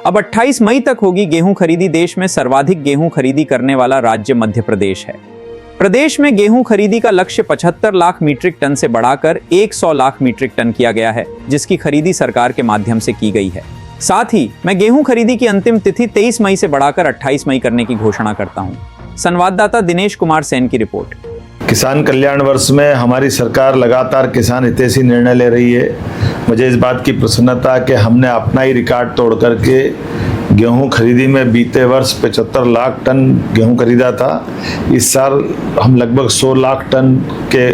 अब 28 मई तक होगी गेहूं खरीदी। देश में सर्वाधिक गेहूं खरीदी करने वाला राज्य मध्य प्रदेश है। प्रदेश में गेहूं खरीदी का लक्ष्य 75 लाख मीट्रिक टन से बढ़ाकर 100 लाख मीट्रिक टन किया गया है, जिसकी खरीदी सरकार के माध्यम से की गई है। साथ ही मैं गेहूं खरीदी की अंतिम तिथि 23 मई से बढ़ाकर 28 मई करने की घोषणा करता हूं। संवाददाता दिनेश कुमार सेन की रिपोर्ट। किसान कल्याण वर्ष में हमारी सरकार लगातार किसान हितैषी निर्णय ले रही है। मुझे इस बात की प्रसन्नता कि हमने अपना ही रिकॉर्ड तोड़ करके गेहूं खरीदी में बीते वर्ष 75 लाख टन गेहूं खरीदा था। इस साल हम लगभग 100 लाख टन के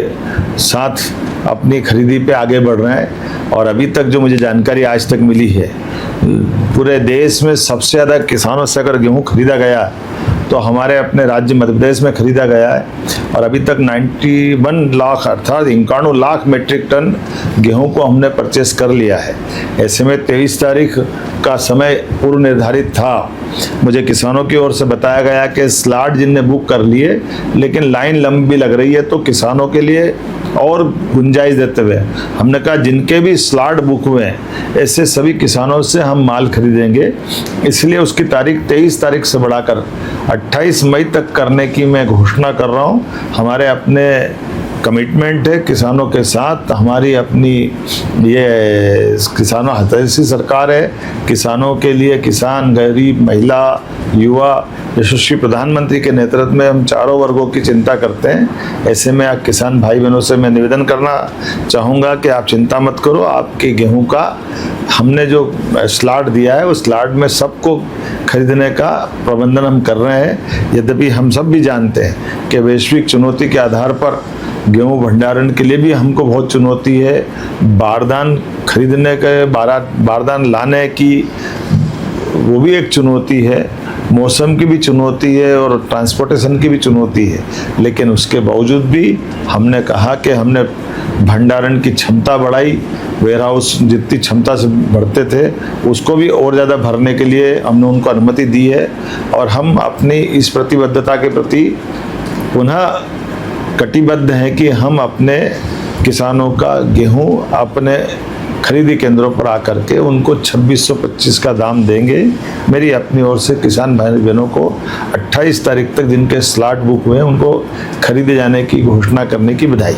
साथ अपनी खरीदी पे आगे बढ़ रहे हैं। और अभी तक जो मुझे जानकारी आज तक मिली है, पूरे देश में सबसे ज़्यादा किसानों से अगर गेहूं खरीदा गया तो हमारे अपने राज्य मध्य प्रदेश में खरीदा गया है। और अभी तक 91 लाख अर्थात 91 लाख मीट्रिक टन गेहूं को हमने परचेस कर लिया है। ऐसे में 23 तारीख का समय पूर्व निर्धारित था। मुझे किसानों की ओर से बताया गया कि स्लॉट जिनने बुक कर लिए, लेकिन लाइन लंबी लग रही है, तो किसानों के लिए और गुंजाइश देते हुए हमने कहा जिनके भी स्लॉट बुक हुए हैं ऐसे सभी किसानों से हम माल खरीदेंगे। इसलिए उसकी तारीख 23 तारीख से बढ़ाकर 28 मई तक करने की मैं घोषणा कर रहा हूं। हमारे अपने कमिटमेंट है किसानों के साथ। हमारी अपनी ये किसानों हितैषी सरकार है। किसानों के लिए किसान, गरीब, महिला, युवा, यशस्वी प्रधानमंत्री के नेतृत्व में हम चारों वर्गों की चिंता करते हैं। ऐसे में आप किसान भाई बहनों से मैं निवेदन करना चाहूँगा कि आप चिंता मत करो। आपके गेहूं का हमने जो स्लॉट दिया है उस स्लॉट में सबको खरीदने का प्रबंधन हम कर रहे हैं। यद्यपि हम सब भी जानते हैं कि वैश्विक चुनौती के आधार पर गेहूं भंडारण के लिए भी हमको बहुत चुनौती है। बारदान खरीदने के, बारदान लाने की वो भी एक चुनौती है, मौसम की भी चुनौती है और ट्रांसपोर्टेशन की भी चुनौती है। लेकिन उसके बावजूद भी हमने कहा कि हमने भंडारण की क्षमता बढ़ाई। वेयरहाउस जितनी क्षमता से भरते थे उसको भी और ज़्यादा भरने के लिए हमने उनको अनुमति दी है। और हम अपनी इस प्रतिबद्धता के प्रति पुनः कटिबद्ध हैं कि हम अपने किसानों का गेहूं अपने खरीदी केंद्रों पर आकर के उनको 2625 का दाम देंगे। मेरी अपनी ओर से किसान भाई बहनों को 28 तारीख तक जिनके स्लॉट बुक हुए हैं उनको खरीदे जाने की घोषणा करने की बधाई।